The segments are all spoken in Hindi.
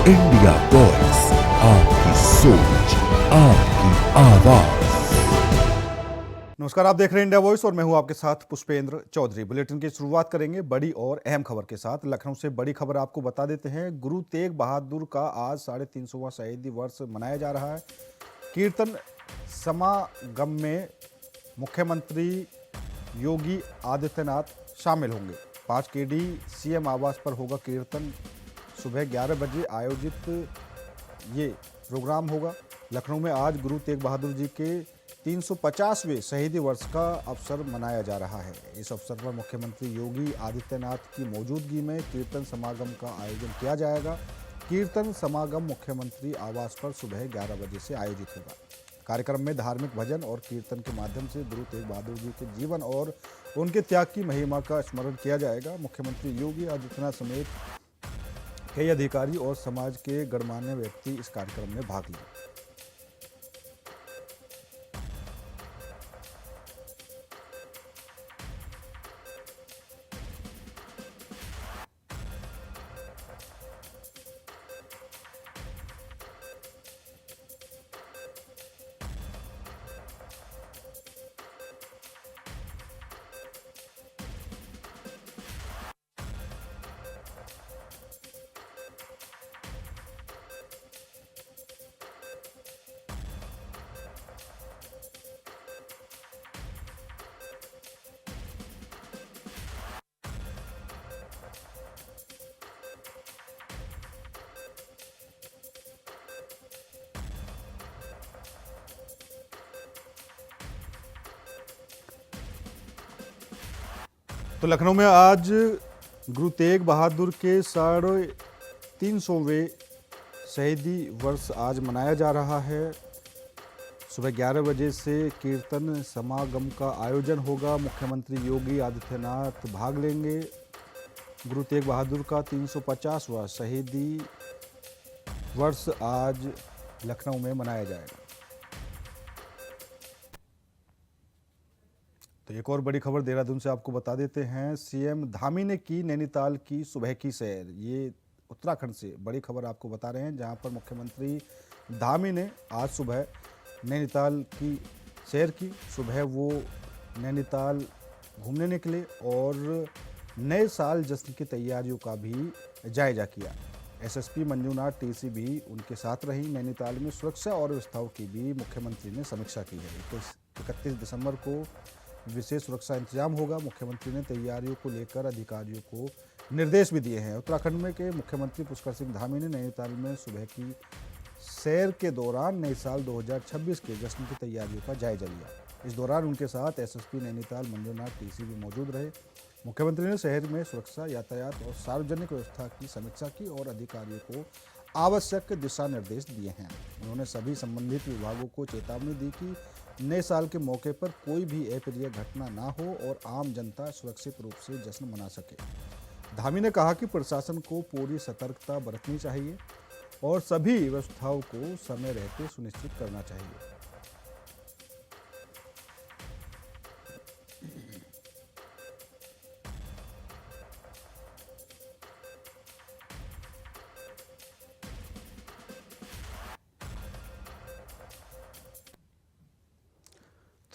इंडिया वॉइस, आपकी सोच, आपकी आवाज। नमस्कार, आप देख रहे हैं इंडिया वॉइस और मैं हूं आपके साथ पुष्पेंद्र चौधरी। बुलेटिन की शुरुआत करेंगे बड़ी और अहम खबर के साथ। लखनऊ से बड़ी खबर आपको बता देते हैं। गुरु तेग बहादुर का आज 350वां शहीदी वर्ष मनाया जा रहा है। कीर्तन समागम में मुख्यमंत्री योगी आदित्यनाथ शामिल होंगे। 5 केडी सीएम आवास पर होगा कीर्तन। सुबह 11 बजे आयोजित ये प्रोग्राम होगा। लखनऊ में आज गुरु तेग बहादुर जी के 350वें शहीदी वर्ष का अवसर मनाया जा रहा है। इस अवसर पर मुख्यमंत्री योगी आदित्यनाथ की मौजूदगी में कीर्तन समागम का आयोजन किया जाएगा। कीर्तन समागम मुख्यमंत्री आवास पर सुबह 11 बजे से आयोजित होगा। कार्यक्रम में धार्मिक भजन और कीर्तन के माध्यम से गुरु तेग बहादुर जी के जीवन और उनके त्याग की महिमा का स्मरण किया जाएगा। मुख्यमंत्री योगी आदित्यनाथ समेत कई अधिकारी और समाज के गणमान्य व्यक्ति इस कार्यक्रम में भाग लेंगे। तो लखनऊ में आज गुरु तेग बहादुर के 350वें शहीदी वर्ष आज मनाया जा रहा है। सुबह 11 बजे से कीर्तन समागम का आयोजन होगा। मुख्यमंत्री योगी आदित्यनाथ भाग लेंगे। गुरु तेग बहादुर का 350वां शहीदी वर्ष आज लखनऊ में मनाया जाएगा। तो एक और बड़ी खबर देहरादून से आपको बता देते हैं। सीएम धामी ने की नैनीताल की सुबह की सैर। ये उत्तराखंड से बड़ी खबर आपको बता रहे हैं, जहां पर मुख्यमंत्री धामी ने आज सुबह नैनीताल की सैर की। सुबह वो नैनीताल घूमने निकले और नए साल जश्न की तैयारियों का भी जायजा किया। एसएसपी मंजूनाथ टीसी भी उनके साथ रही। नैनीताल में सुरक्षा और व्यवस्थाओं की भी मुख्यमंत्री ने समीक्षा की है। तो 31 दिसंबर को विशेष सुरक्षा इंतजाम होगा। मुख्यमंत्री ने तैयारियों को लेकर अधिकारियों को निर्देश भी दिए हैं। उत्तराखंड में के मुख्यमंत्री पुष्कर सिंह धामी ने नैनीताल में सुबह की सैर के दौरान नए साल 2026 के जश्न की तैयारियों का जायजा लिया। इस दौरान उनके साथ एसएसपी नैनीताल मंजूनाथ टीसी भी मौजूद रहे। मुख्यमंत्री ने शहर में सुरक्षा, यातायात और सार्वजनिक व्यवस्था की समीक्षा की और अधिकारियों को आवश्यक दिशा निर्देश दिए हैं। उन्होंने सभी संबंधित विभागों को चेतावनी दी कि नए साल के मौके पर कोई भी अप्रिय घटना ना हो और आम जनता सुरक्षित रूप से जश्न मना सके। धामी ने कहा कि प्रशासन को पूरी सतर्कता बरतनी चाहिए और सभी व्यवस्थाओं को समय रहते सुनिश्चित करना चाहिए।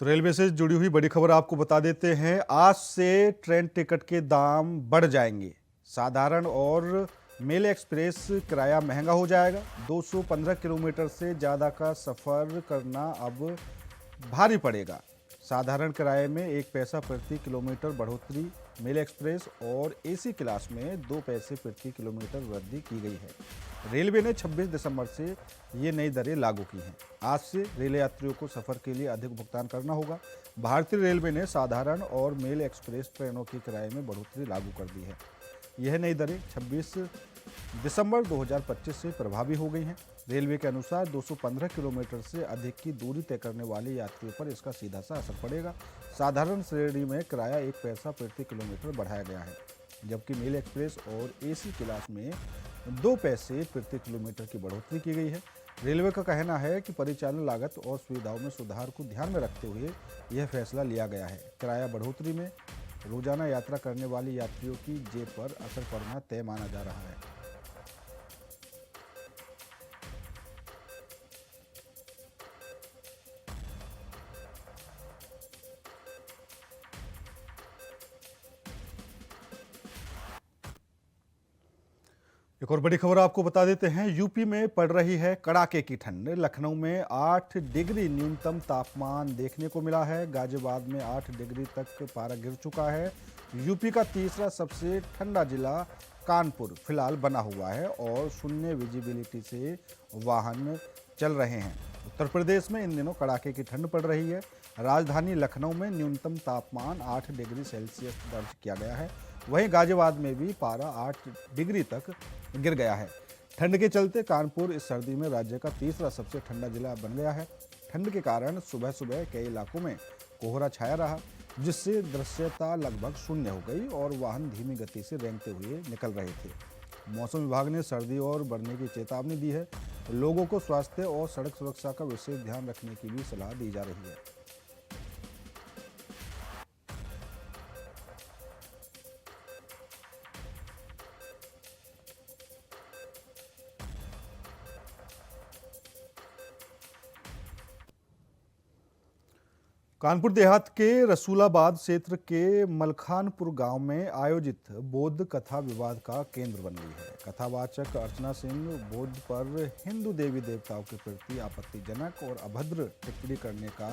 तो रेलवे से जुड़ी हुई बड़ी खबर आपको बता देते हैं। आज से ट्रेन टिकट के दाम बढ़ जाएंगे। साधारण और मेल एक्सप्रेस किराया महंगा हो जाएगा। 215 किलोमीटर से ज़्यादा का सफ़र करना अब भारी पड़ेगा। साधारण किराए में 1 पैसा प्रति किलोमीटर बढ़ोतरी, मेल एक्सप्रेस और एसी क्लास में 2 पैसे प्रति किलोमीटर वृद्धि की गई है। रेलवे ने 26 दिसंबर से ये नई दरें लागू की हैं। आज से रेल यात्रियों को सफ़र के लिए अधिक भुगतान करना होगा। भारतीय रेलवे ने साधारण और मेल एक्सप्रेस ट्रेनों की किराए में बढ़ोतरी लागू कर दी है। यह नई दरें 26 दिसंबर 2025 से प्रभावी हो गई हैं। रेलवे के अनुसार 215 किलोमीटर से अधिक की दूरी तय करने वाले यात्रियों पर इसका सीधा सा असर पड़ेगा। साधारण श्रेणी में किराया 1 पैसा प्रति किलोमीटर बढ़ाया गया है, जबकि मेल एक्सप्रेस और एसी क्लास में 2 पैसे प्रति किलोमीटर की बढ़ोतरी की गई है। रेलवे का कहना है कि परिचालन लागत और सुविधाओं में सुधार को ध्यान में रखते हुए यह फैसला लिया गया है। किराया बढ़ोतरी में रोजाना यात्रा करने वाले यात्रियों की जेब पर असर पड़ना तय माना जा रहा है। एक और बड़ी खबर आपको बता देते हैं। यूपी में पड़ रही है कड़ाके की ठंड। लखनऊ में 8 डिग्री न्यूनतम तापमान देखने को मिला है। गाजियाबाद में 8 डिग्री तक पारा गिर चुका है। यूपी का तीसरा सबसे ठंडा जिला कानपुर फिलहाल बना हुआ है और शून्य विजिबिलिटी से वाहन चल रहे हैं। उत्तर प्रदेश में इन दिनों कड़ाके की ठंड पड़ रही है। राजधानी लखनऊ में न्यूनतम तापमान 8 डिग्री सेल्सियस दर्ज किया गया है। वहीं गाजियाबाद में भी पारा 8 डिग्री तक गिर गया है। ठंड के चलते कानपुर इस सर्दी में राज्य का तीसरा सबसे ठंडा जिला बन गया है। ठंड के कारण सुबह सुबह कई इलाकों में कोहरा छाया रहा, जिससे दृश्यता लगभग शून्य हो गई और वाहन धीमी गति से रेंगते हुए निकल रहे थे। मौसम विभाग ने सर्दी और बढ़ने की चेतावनी दी है। लोगों को स्वास्थ्य और सड़क सुरक्षा का विशेष ध्यान रखने की भी सलाह दी जा रही है। कानपुर देहात के रसूलाबाद क्षेत्र के मलखानपुर गांव में आयोजित बौद्ध कथा विवाद का केंद्र बन गई है। कथावाचक अर्चना सिंह बौद्ध पर हिंदू देवी देवताओं के प्रति आपत्तिजनक और अभद्र टिप्पणी करने का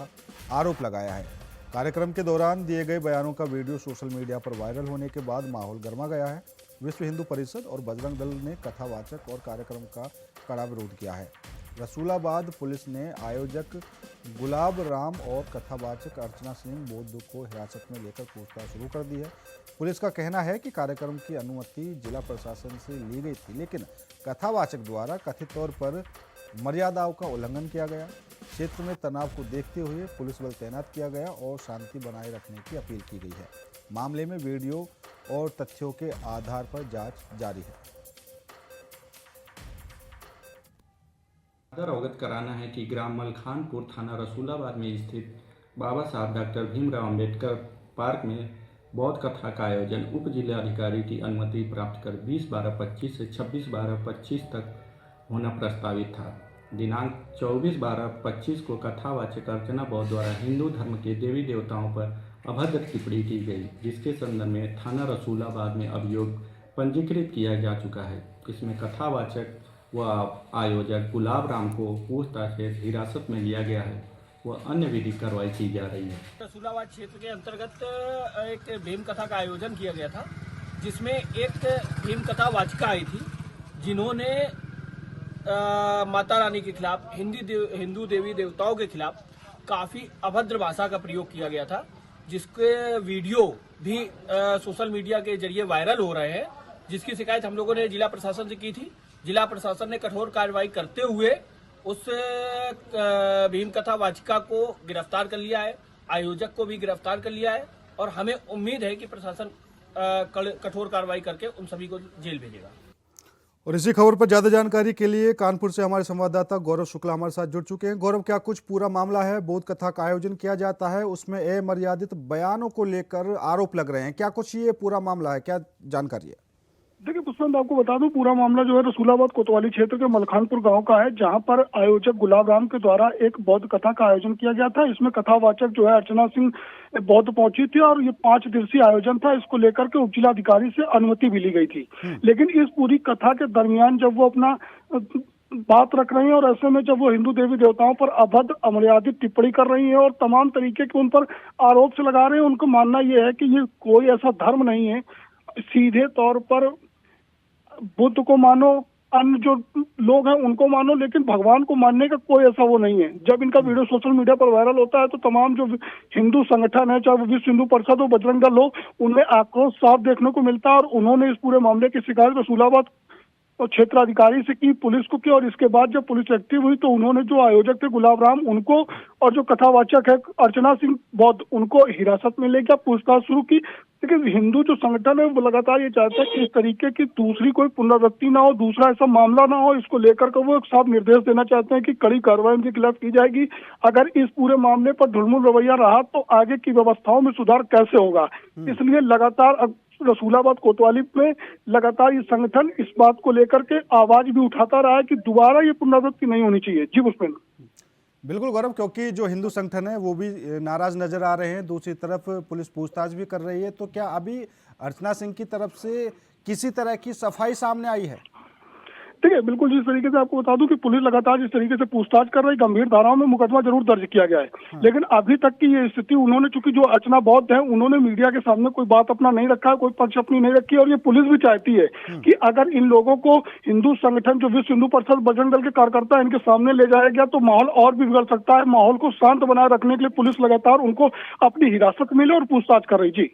आरोप लगाया है। कार्यक्रम के दौरान दिए गए बयानों का वीडियो सोशल मीडिया पर वायरल होने के बाद माहौल गर्मा गया है। विश्व हिंदू परिषद और बजरंग दल ने कथावाचक और कार्यक्रम का कड़ा विरोध किया है। रसूलाबाद पुलिस ने आयोजक गुलाब राम और कथावाचक अर्चना सिंह बौद्ध को हिरासत में लेकर पूछताछ शुरू कर दी है। पुलिस का कहना है कि कार्यक्रम की अनुमति जिला प्रशासन से ली गई थी, लेकिन कथावाचक द्वारा कथित तौर पर मर्यादाओं का उल्लंघन किया गया। क्षेत्र में तनाव को देखते हुए पुलिस बल तैनात किया गया और शांति बनाए रखने की अपील की गई है। मामले में वीडियो और तथ्यों के आधार पर जांच जारी है। अवगत कराना है कि ग्राम मलखानपुर थाना रसूलाबाद में स्थित बाबा साहब डॉक्टर भीमराव अंबेडकर पार्क में बौद्ध कथा का आयोजन उप जिलाधिकारी की अनुमति प्राप्त कर 20/12/25 से 26/12/25 तक होना प्रस्तावित था। दिनांक 24/12/25 को कथावाचक अर्चना बौद्ध द्वारा हिंदू धर्म के देवी देवताओं पर अभद्र टिप्पणी की गई, जिसके संदर्भ में थाना रसूलाबाद में अभियोग पंजीकृत किया जा चुका है। इसमें कथावाचक व आयोजक गुलाब राम को पूछताछ से हिरासत में लिया गया है व अन्य विधिक कार्रवाई की जा रही है। रसूलाबाद क्षेत्र के अंतर्गत एक भीम कथा का आयोजन किया गया था, जिसमें एक भीम कथा वाचिका आई थी, जिन्होंने माता रानी के खिलाफ, हिंदू देवी देवताओं के खिलाफ काफी अभद्र भाषा का प्रयोग किया गया था, जिसके वीडियो भी सोशल मीडिया के जरिए वायरल हो रहे हैं, जिसकी शिकायत हम लोगों ने जिला प्रशासन से की थी। जिला प्रशासन ने कठोर कार्रवाई करते हुए उस भीम कथा वाचिका को गिरफ्तार कर लिया है, आयोजक को भी गिरफ्तार कर लिया है और हमें उम्मीद है कि प्रशासन कठोर कार्रवाई करके उन सभी को जेल भेजेगा। और इसी खबर पर ज्यादा जानकारी के लिए कानपुर से हमारे संवाददाता गौरव शुक्ला हमारे साथ जुड़ चुके हैं। गौरव, क्या कुछ पूरा मामला है? बौद्ध कथा का आयोजन किया जाता है, उसमें अमर्यादित बयानों को लेकर आरोप लग रहे हैं, क्या कुछ ये पूरा मामला है, क्या जानकारी है? देखिए पुष्पंत, आपको बता दूं पूरा मामला जो है रसूलाबाद कोतवाली क्षेत्र के मलखानपुर गांव का है, जहां पर आयोजक गुलाब राम के द्वारा एक बौद्ध कथा का आयोजन किया गया था। इसमें कथावाचक जो है अर्चना सिंह बौद्ध पहुंची थी और ये 5 दिवसीय आयोजन था। इसको लेकर के उप जिलाधिकारी से अनुमति भी ली गई थी, लेकिन इस पूरी कथा के दरमियान जब वो अपना बात रख रही है और ऐसे में जब वो हिंदू देवी देवताओं पर अभद्र अमर्यादित टिप्पणी कर रही है और तमाम तरीके के उन पर आरोप से लगा रहे हैं, उनका मानना ये है कि ये कोई ऐसा धर्म नहीं है, सीधे तौर पर बुद्ध को मानो, अन्य जो लोग हैं उनको मानो, लेकिन भगवान को मानने का कोई ऐसा वो नहीं है। जब इनका वीडियो सोशल मीडिया पर वायरल होता है तो तमाम जो हिंदू संगठन है, चाहे वो विश्व हिंदू परिषद हो, बजरंग दल हो, उनमें आक्रोश साफ देखने को मिलता है और उन्होंने इस पूरे मामले की शिकायत रसूलाबाद और क्षेत्राधिकारी से की, पुलिस को की और इसके बाद जब पुलिस एक्टिव हुई तो उन्होंने जो आयोजक थे गुलाब राम उनको और जो कथावाचक है अर्चना सिंह बौद्ध उनको हिरासत में लेकर पूछताछ शुरू की। लेकिन हिंदू जो संगठन है वो लगातार ये चाहता है कि इस तरीके की दूसरी कोई पुनरावृत्ति ना हो, दूसरा ऐसा मामला ना हो। इसको लेकर के वो एक साफ निर्देश देना चाहते हैं कि कड़ी कार्रवाई उनके खिलाफ की जाएगी। अगर इस पूरे मामले पर ढुलमुल रवैया रहा तो आगे की व्यवस्थाओं में सुधार कैसे होगा। इसलिए लगातार रसूलाबाद कोतवाली में लगातार ये संगठन इस बात को लेकर के आवाज भी उठाता रहा है कि दोबारा ये पुनरावृत्ति नहीं होनी चाहिए। जी पुष्पेंद्र। बिल्कुल गौरव, क्योंकि जो हिंदू संगठन है वो भी नाराज नजर आ रहे हैं, दूसरी तरफ पुलिस पूछताछ भी कर रही है, तो क्या अभी अर्चना सिंह की तरफ से किसी तरह की सफाई सामने आई है? ठीक है, बिल्कुल जिस तरीके से आपको बता दूं कि पुलिस लगातार जिस तरीके से पूछताछ कर रही, गंभीर धाराओं में मुकदमा जरूर दर्ज किया गया है, लेकिन अभी तक की ये स्थिति उन्होंने, चूंकि जो अर्चना बौद्ध है उन्होंने मीडिया के सामने कोई बात अपना नहीं रखा, कोई पक्ष अपनी नहीं रखी, और ये पुलिस भी चाहती है कि अगर इन लोगों को हिंदू संगठन जो विश्व हिंदू परिषद बजरंग दल के कार्यकर्ता है इनके सामने ले जाया गया तो माहौल और भी बिगड़ सकता है। माहौल को शांत बनाए रखने के लिए पुलिस लगातार उनको अपनी हिरासत में ले और पूछताछ कर रही। जी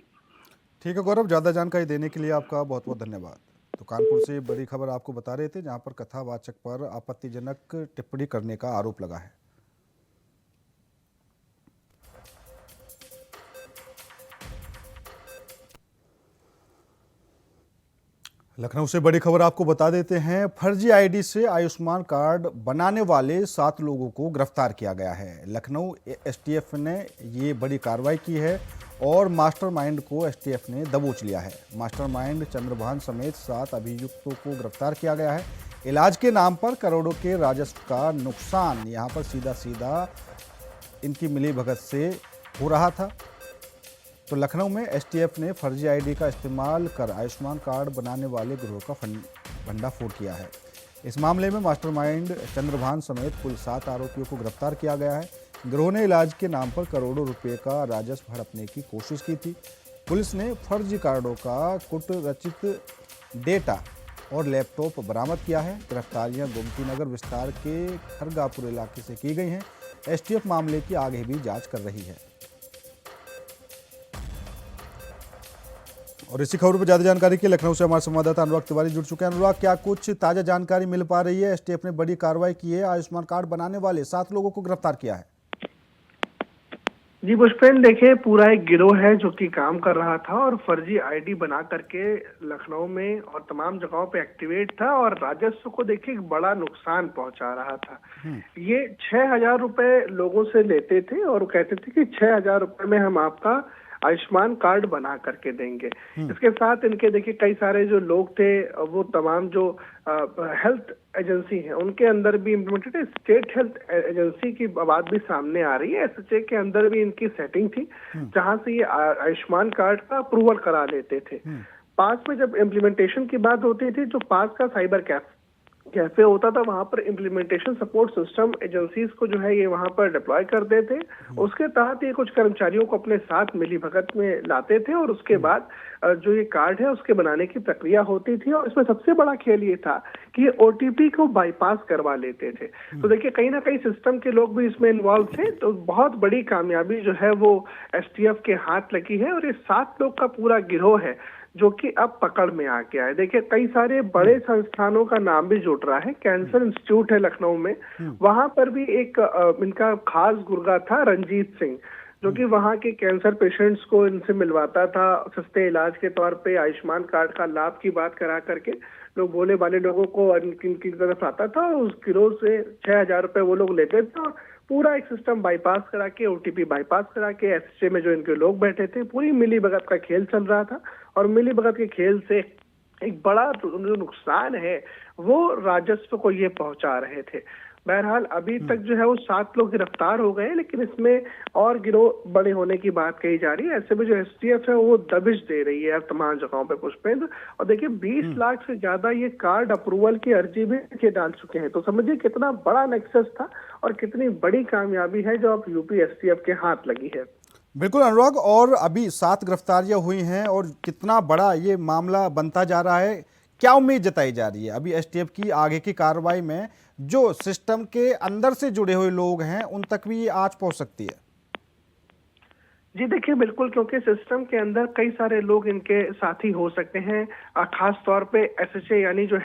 ठीक है गौरव, ज़्यादा जानकारी देने के लिए आपका बहुत बहुत धन्यवाद। तो कानपुर से बड़ी खबर आपको बता रहे थे जहां पर कथावाचक पर आपत्तिजनक टिप्पणी करने का आरोप लगा है। लखनऊ से बड़ी खबर आपको बता देते हैं, फर्जी आईडी से आयुष्मान कार्ड बनाने वाले 7 लोगों को गिरफ्तार किया गया है। लखनऊ एसटीएफ ने ये बड़ी कार्रवाई की है और मास्टरमाइंड को एसटीएफ ने दबोच लिया है। मास्टरमाइंड चंद्रभान समेत 7 अभियुक्तों को गिरफ्तार किया गया है। इलाज के नाम पर करोड़ों के राजस्व का नुकसान यहाँ पर सीधा सीधा इनकी मिलीभगत से हो रहा था। तो लखनऊ में एसटीएफ ने फर्जी आईडी का इस्तेमाल कर आयुष्मान कार्ड बनाने वाले गिरोह का भंडाफोड़ किया है। इस मामले में मास्टरमाइंड चंद्रभान समेत कुल 7 आरोपियों को गिरफ्तार किया गया है। गिरोह ने इलाज के नाम पर करोड़ों रुपए का राजस्व हड़पने की कोशिश की थी। पुलिस ने फर्जी कार्डों का कुट रचित डेटा और लैपटॉप बरामद किया है। गिरफ्तारियां गोमती नगर विस्तार के खरगापुर इलाके से की गई हैं। एसटीएफ मामले की आगे भी जांच कर रही है। और इसी खबर पर ज्यादा जानकारी के लखनऊ से हमारे संवाददाता अनुराग तिवारी जुड़ चुके हैं। अनुराग, क्या कुछ ताजा जानकारी मिल पा रही है? एसटीएफ ने बड़ी कार्रवाई की है, आयुष्मान कार्ड बनाने वाले 7 लोगों को गिरफ्तार किया है। जी पुष्पेंद्र, देखिए पूरा एक गिरोह है जो कि काम कर रहा था और फर्जी आईडी बना करके लखनऊ में और तमाम जगहों पे एक्टिवेट था और राजस्व को देखिए एक बड़ा नुकसान पहुंचा रहा था। ये 6,000 रुपए लोगों से लेते थे और कहते थे कि 6,000 रुपए में हम आपका आयुष्मान कार्ड बना करके देंगे। इसके साथ इनके देखिए कई सारे जो लोग थे वो तमाम जो हेल्थ एजेंसी है उनके अंदर भी इम्प्लीमेंटेड है। स्टेट हेल्थ एजेंसी की बात भी सामने आ रही है। एसएचए के अंदर भी इनकी सेटिंग थी जहां से ये आयुष्मान कार्ड का अप्रूवल करा लेते थे। पास में जब इम्प्लीमेंटेशन की बात होती थी, जो पास का साइबर कैफे होता था वहां पर इम्प्लीमेंटेशन सपोर्ट सिस्टम एजेंसीज को जो है ये वहां पर डिप्लॉय करते थे। उसके तहत ये कुछ कर्मचारियों को अपने साथ मिलीभगत में लाते थे और उसके बाद जो ये कार्ड है उसके बनाने की प्रक्रिया होती थी। और इसमें सबसे बड़ा खेल ये था कि ये ओटीपी को बाईपास करवा लेते थे। तो देखिए कहीं ना कहीं सिस्टम के लोग भी इसमें इन्वॉल्व थे। तो बहुत बड़ी कामयाबी जो है वो एसटीएफ के हाथ लगी है और ये 7 लोग का पूरा गिरोह है जो कि अब पकड़ में आ गया है। देखिए कई सारे बड़े संस्थानों का नाम भी जुड़ रहा है। कैंसर इंस्टीट्यूट है लखनऊ में, वहां पर भी एक इनका खास गुर्गा था रंजीत सिंह, जो कि वहां के कैंसर पेशेंट्स को इनसे मिलवाता था सस्ते इलाज के तौर पे। आयुष्मान कार्ड का लाभ की बात करा करके लोग भोले वाले लोगों को इनकी तरफ आता था और उस गिरोह से 6,000 रुपए वो लोग लेते थे और पूरा एक सिस्टम बाईपास करा के, ओटीपी बाईपास करा के एसएचए में जो इनके लोग बैठे थे, पूरी मिली भगत का खेल चल रहा था। और मिली भगत के खेल से एक बड़ा जो नुकसान है वो राजस्व को ये पहुंचा रहे थे। बहरहाल अभी तक जो है वो 7 लोग गिरफ्तार हो गए, लेकिन इसमें और गिरोह बड़े होने की बात कही जा रही है। ऐसे में जो एसटीएफ है वो दबिश दे रही है तमाम जगहों पे पुष्पेंद्र। और देखिए 20 लाख से ज्यादा ये कार्ड अप्रूवल की अर्जी भी के डाल चुके हैं। तो समझिए कितना बड़ा नेक्सस था और कितनी बड़ी कामयाबी है जो अब यूपी एसटीएफ के हाथ लगी है। बिल्कुल अनुराग, और अभी 7 गिरफ्तारियां हुई हैं और कितना बड़ा ये मामला बनता जा रहा है, क्या उम्मीद जताई जा रही है अभी एसटीएफ की आगे की कार्रवाई में? जो सिस्टम के अंदर से जुड़े हुए लोग हैं उन तक भी ये आंच पहुंच सकती है। जी देखिए बिल्कुल, क्योंकि सिस्टम के अंदर कई सारे लोग इनके साथी हो सकते हैं। खास तौर पे एसएचए यानी जो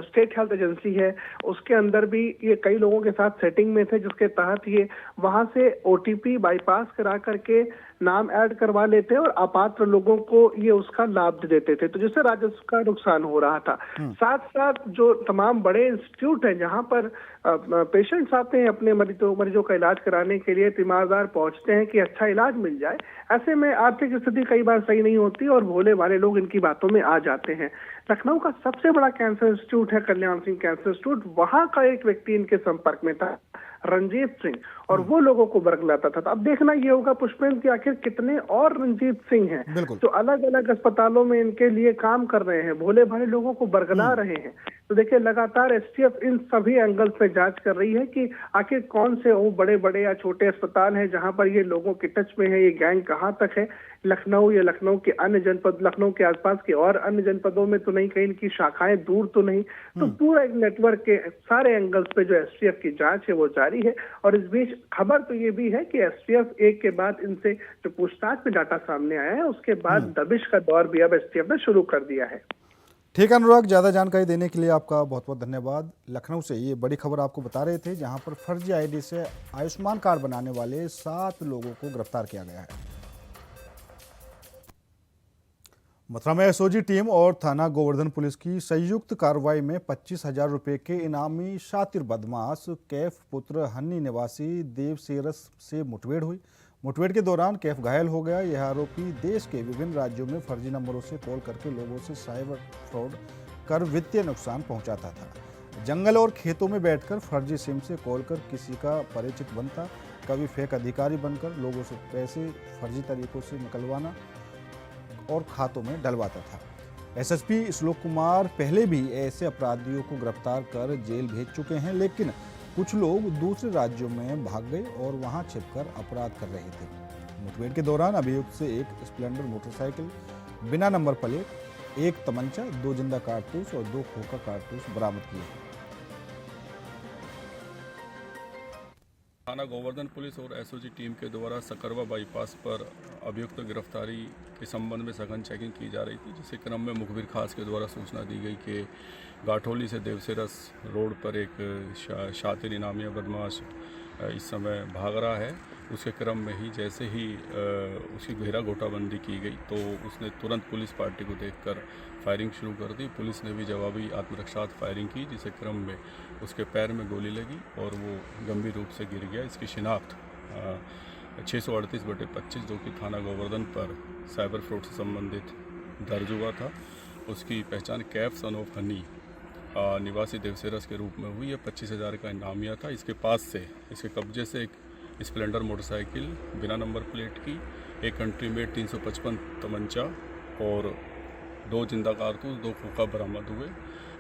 स्टेट हेल्थ एजेंसी है उसके अंदर भी ये कई लोगों के साथ सेटिंग में थे, जिसके तहत ये वहां से ओटीपी बाईपास करा करके नाम ऐड करवा लेते और अपात्र लोगों को ये उसका लाभ दे देते थे, तो जिससे राजस्व का नुकसान हो रहा था। साथ साथ जो तमाम बड़े इंस्टीट्यूट हैं जहां पर पेशेंट्स आते हैं अपने मरीजों का इलाज कराने के लिए, तीमारदार पहुंचते हैं कि अच्छा इलाज मिल जाए, ऐसे में आर्थिक स्थिति कई बार सही नहीं होती और भोले वाले लोग इनकी बातों में आ जाते हैं। लखनऊ का सबसे बड़ा कैंसर इंस्टीट्यूट है कल्याण सिंह कैंसर इंस्टीट्यूट, वहां का एक व्यक्ति इनके संपर्क में था, रंजीत सिंह, और वो लोगों को बरगलाता था। तो अब देखना ये होगा पुष्पेंद्र कि आखिर कितने और रणजीत सिंह हैं जो अलग अलग अस्पतालों में इनके लिए काम कर रहे हैं, भोले भाले लोगों को बरगला रहे हैं। तो देखिए लगातार एसटीएफ इन सभी एंगल पे जांच कर रही है कि आखिर कौन से वो बड़े बड़े या छोटे अस्पताल हैं जहां पर ये लोगों के टच में है, ये गैंग कहां तक है, लखनऊ या लखनऊ के अन्य जनपद, लखनऊ के आसपास के और अन्य जनपदों में तो नहीं, कहीं इनकी शाखाएं दूर तो नहीं। तो पूरा एक नेटवर्क के सारे एंगल्स पे जो एसटीएफ की जांच है वो जारी है। और इस बीच खबर तो ये भी है कि एसटीएफ एक के बाद इनसे जो पूछताछ में डाटा सामने आया है उसके बाद दबिश का दौर भी अब एसटीएफ ने शुरू कर दिया है। ठीक है अनुराग, ज़्यादा जानकारी देने के लिए आपका बहुत बहुत धन्यवाद। लखनऊ से ये बड़ी खबर आपको बता रहे थे जहां पर फर्जी आईडी से आयुष्मान कार्ड बनाने वाले 7 लोगों को गिरफ्तार किया गया है। मथुरा में एसओजी टीम और थाना गोवर्धन पुलिस की संयुक्त कार्रवाई में 25,000 रुपये के इनामी शातिर बदमाश कैफ पुत्र हन्नी निवासी देवसेरस से मुठभेड़ हुई। मुठभेड़ के दौरान कैफ घायल हो गया। यह आरोपी देश के विभिन्न राज्यों में फर्जी नंबरों से कॉल करके लोगों से साइबर फ्रॉड कर वित्तीय नुकसान पहुंचाता था। जंगल और खेतों में बैठकर फर्जी सिम से कॉल कर किसी का परिचित बनता, कभी फेक अधिकारी बनकर लोगों से पैसे फर्जी तरीकों से निकलवाना और खातों में डलवाता था। एसएसपी श्लोक कुमार पहले भी ऐसे अपराधियों को गिरफ्तार कर जेल भेज चुके हैं, लेकिन कुछ लोग दूसरे राज्यों में भाग गए और वहां छिपकर अपराध कर रहे थे। मुठभेड़ के दौरान अभियुक्त से एक स्प्लेंडर मोटरसाइकिल, बिना नंबर प्लेट, एक तमंचा, 2 जिंदा कारतूस और 2 खोखा कारतूस बरामद किए। थाना गोवर्धन पुलिस और एसओजी टीम के द्वारा सकरवा बाईपास पर अभियुक्त गिरफ्तारी के संबंध में सघन चेकिंग की जा रही थी, जिसके क्रम में मुखबिर खास के द्वारा सूचना दी गई कि गाठोली से देवसेरस रोड पर एक शातिर इनामिया बदमाश इस समय भाग रहा है। उसके क्रम में ही जैसे ही उसकी घेरा गोटाबंदी की गई तो उसने तुरंत पुलिस पार्टी को देखकर फायरिंग शुरू कर दी। पुलिस ने भी जवाबी आत्मरक्षात्मक फायरिंग की, जिसके क्रम में उसके पैर में गोली लगी और वो गंभीर रूप से गिर गया। इसकी शिनाख्त 638/25 जो कि थाना गोवर्धन पर साइबर फ्रॉड से संबंधित दर्ज हुआ था, उसकी पहचान कैफ सन ऑफ हनी निवासी देवसेरस के रूप में हुई है। 25,000 का इनामिया था। इसके पास से इसके कब्जे से एक स्प्लेंडर मोटरसाइकिल बिना नंबर प्लेट की, एक कंट्री मेड 355 तमंचा और 2 जिंदा कारतूस, 2 खोखा बरामद हुए।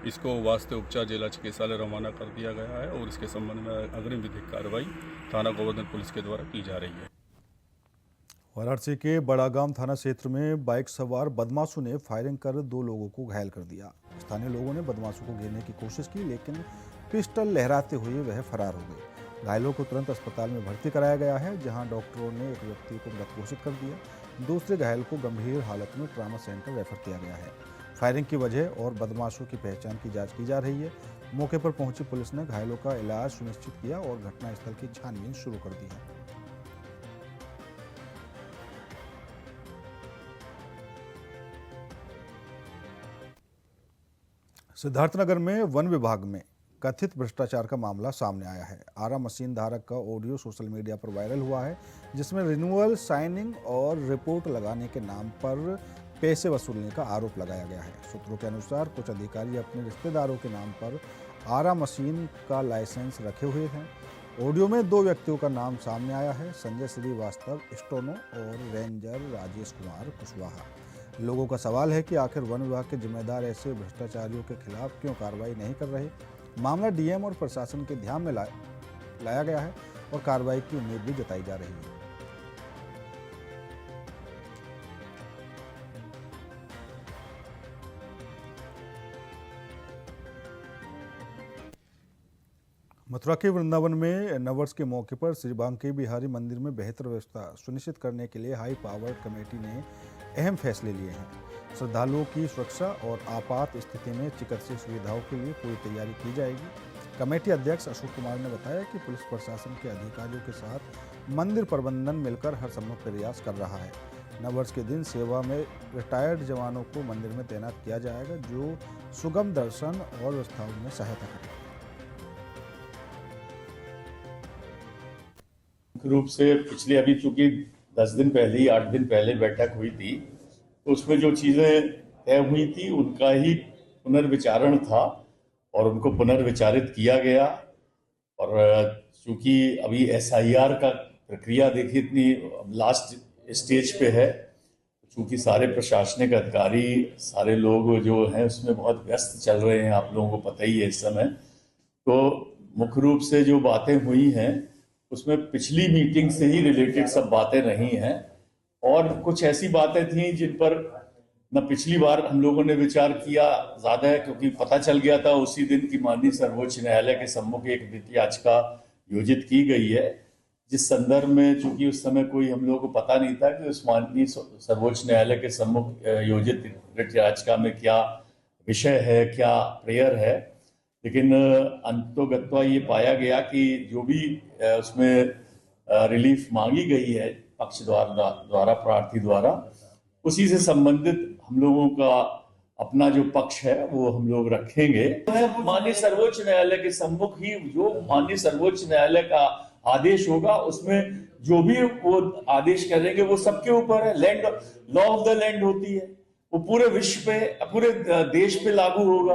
इसको वास्ते उपचार जिला चिकित्सालय रवाना कर दिया गया है और इसके संबंध में अग्रिम विधिक कार्रवाई थाना गोवर्धन पुलिस के द्वारा की जा रही है। वाराणसी के बड़ागाम थाना क्षेत्र में बाइक सवार बदमाशों ने फायरिंग कर 2 लोगों को घायल कर दिया। स्थानीय लोगों ने बदमाशों को घेरने की कोशिश की, लेकिन पिस्टल लहराते हुए वह फरार हो गए। घायलों को तुरंत अस्पताल में भर्ती कराया गया है, जहां डॉक्टरों ने एक व्यक्ति को मृत घोषित कर दिया। दूसरे घायल को गंभीर हालत में ट्रामा सेंटर रेफर किया गया है। फायरिंग की वजह और बदमाशों की पहचान की जांच की जा रही है। मौके पर पहुंची पुलिस ने घायलों का इलाज सुनिश्चित किया और घटनास्थल की छानबीन शुरू कर दी है। सिद्धार्थनगर में वन विभाग में कथित भ्रष्टाचार का मामला सामने आया है। आरा मशीन धारक का ऑडियो सोशल मीडिया पर वायरल हुआ है, जिसमें रिन्यूअल, साइनिंग और रिपोर्ट लगाने के नाम पर पैसे वसूलने का आरोप लगाया गया है। सूत्रों के अनुसार कुछ अधिकारी अपने रिश्तेदारों के नाम पर आरा मशीन का लाइसेंस रखे हुए हैं। ऑडियो में 2 व्यक्तियों का नाम सामने आया है, संजय श्रीवास्तव स्टोनो और रेंजर राजेश कुमार कुशवाहा। लोगों का सवाल है कि आखिर वन विभाग के जिम्मेदार ऐसे भ्रष्टाचारियों के खिलाफ क्यों कार्रवाई नहीं कर रहे। मामला डीएम और प्रशासन के ध्यान में लाया गया है और कार्रवाई की उम्मीद भी जताई जा रही है। मथुरा के वृंदावन में नववर्ष के मौके पर श्री बांके बिहारी मंदिर में बेहतर व्यवस्था सुनिश्चित करने के लिए हाई पावर्ड कमेटी ने अहम फैसले लिए हैं। श्रद्धालुओं की सुरक्षा और आपात स्थिति में चिकित्सीय सुविधाओं के लिए पूरी तैयारी की जाएगी। कमेटी अध्यक्ष अशोक कुमार ने बताया कि पुलिस प्रशासन के अधिकारियों के साथ मंदिर प्रबंधन मिलकर हर संभव प्रयास कर रहा है। नववर्ष के दिन सेवा में रिटायर्ड जवानों को मंदिर में तैनात किया जाएगा, जो सुगम दर्शन और व्यवस्थाओं में सहायता करेगा। रूप से पिछले अभी चूंकि 10 दिन पहले ही 8 दिन पहले बैठक हुई थी, तो उसमें जो चीजें तय हुई थी उनका ही पुनर्विचारण था और उनको पुनर्विचारित किया गया और क्योंकि अभी SIR का प्रक्रिया देखिए इतनी लास्ट स्टेज पे है, क्योंकि सारे प्रशासनिक अधिकारी, सारे लोग जो हैं उसमें बहुत व्यस्त चल रहे हैं, आप लोगों को पता ही है इस समय। तो मुख्य रूप से जो बातें हुई हैं उसमें पिछली मीटिंग से ही रिलेटेड सब बातें रही हैं, और कुछ ऐसी बातें थी जिन पर न पिछली बार हम लोगों ने विचार किया ज्यादा है, क्योंकि पता चल गया था उसी दिन की माननीय सर्वोच्च न्यायालय के सम्मुख एक वित्त याचिका योजित की गई है, जिस संदर्भ में चूंकि उस समय कोई हम लोगों को पता नहीं था कि उस माननीय सर्वोच्च न्यायालय के सम्मुख योजित रिट याचिका में क्या विषय है, क्या प्रेयर है। लेकिन अंततोगत्वा ये पाया गया कि जो भी उसमें रिलीफ मांगी गई है पक्ष द्वारा प्रार्थी द्वारा, उसी से संबंधित हम लोगों का अपना जो पक्ष है वो हम लोग रखेंगे। माननीय सर्वोच्च न्यायालय के सम्मुख ही जो माननीय सर्वोच्च न्यायालय का आदेश होगा, उसमें जो भी वो आदेश करेंगे वो सबके ऊपर है। Land law of the land होती है, वो पूरे विश्व पे, पूरे देश पे लागू होगा।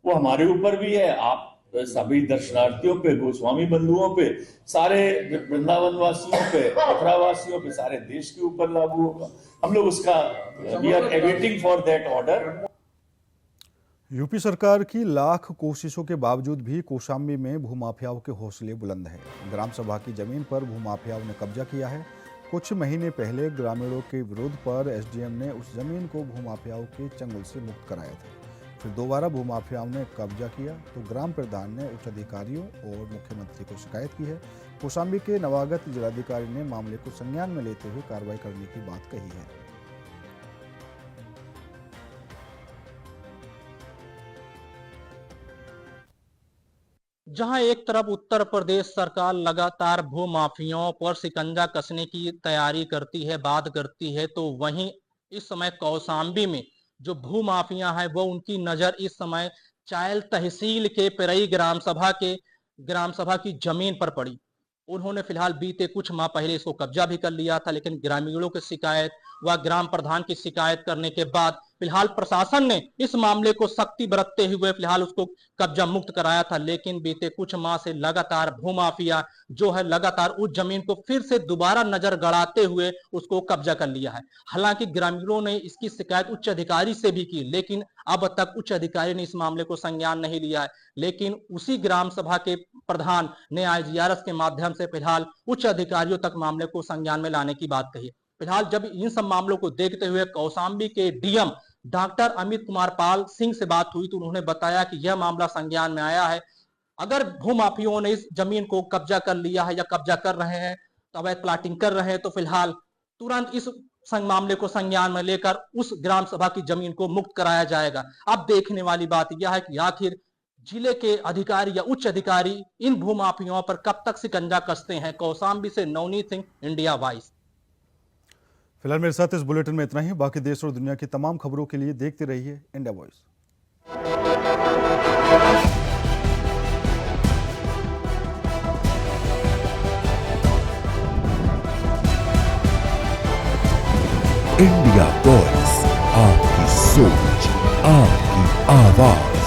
वो हमारे ऊपर भी है, आप सभी दर्शनार्थियों पे, गोस्वामी बंधुओं पे, सारे वृंदावन वासियों पे, मथुरा वासियों पे, सारे देश के ऊपर लागू होगा। हम लोग उसका we are awaiting for that order. UP सरकार की लाख कोशिशों के बावजूद भी कौशाम्बी में भूमाफियाओं के हौसले बुलंद हैं। ग्राम सभा की जमीन पर भूमाफियाओं ने कब्जा किया है। कुछ महीने पहले ग्रामीणों के विरोध पर SDM ने उस जमीन को भूमाफियाओं के चंगुल से मुक्त कराया था। फिर दोबारा भूमाफियाओं ने कब्जा किया तो ग्राम प्रधान ने उच्च अधिकारियों और मुख्यमंत्री को शिकायत की है। कौशाम्बी के नवागत जिलाधिकारी ने मामले को संज्ञान में लेते हुए कार्रवाई करने की बात कही है। जहां एक तरफ उत्तर प्रदेश सरकार लगातार भू माफियाओं पर शिकंजा कसने की तैयारी करती है, बात करती है, तो वहीं इस समय कौशाम्बी में जो भू माफिया है वो उनकी नजर इस समय चायल तहसील के पिरई ग्राम सभा की जमीन पर पड़ी। उन्होंने फिलहाल बीते कुछ माह पहले इसको कब्जा भी कर लिया था, लेकिन ग्रामीणों की शिकायत व ग्राम प्रधान की शिकायत करने के बाद फिलहाल प्रशासन ने इस मामले को सख्ती बरतते हुए फिलहाल उसको कब्जा मुक्त कराया था। लेकिन बीते कुछ माह से लगातार भूमाफिया जो है लगातार उस जमीन को फिर से दोबारा नजर गड़ाते हुए उसको कब्जा कर लिया है। हालांकि ग्रामीणों ने इसकी शिकायत उच्च अधिकारी से भी की, लेकिन अब तक उच्च अधिकारी ने इस मामले को संज्ञान नहीं लिया है। लेकिन उसी ग्राम सभा के प्रधान ने IGRS के माध्यम से फिलहाल उच्च अधिकारियों तक मामले को संज्ञान में लाने की बात कही। फिलहाल जब इन सब मामलों को देखते हुए कौशाम्बी के DM डॉक्टर अमित कुमार पाल सिंह से बात हुई तो उन्होंने बताया कि यह मामला संज्ञान में आया है। अगर भूमाफियों ने इस जमीन को कब्जा कर लिया है या कब्जा कर रहे हैं, तो अवैध प्लाटिंग कर रहे हैं, तो फिलहाल तुरंत इस मामले को संज्ञान में लेकर उस ग्राम सभा की जमीन को मुक्त कराया जाएगा। अब देखने वाली बात यह है कि आखिर जिले के अधिकारी या उच्च अधिकारी इन भूमाफियों पर कब तक शिकंजा कसते हैं। कौशाम्बी से नवनीत सिंह, इंडिया वॉइस। फिलहाल मेरे साथ इस बुलेटिन में इतना ही। बाकी देश और दुनिया की तमाम खबरों के लिए देखते रहिए इंडिया वॉइस। इंडिया वॉइस, आपकी सोच, आपकी आवाज।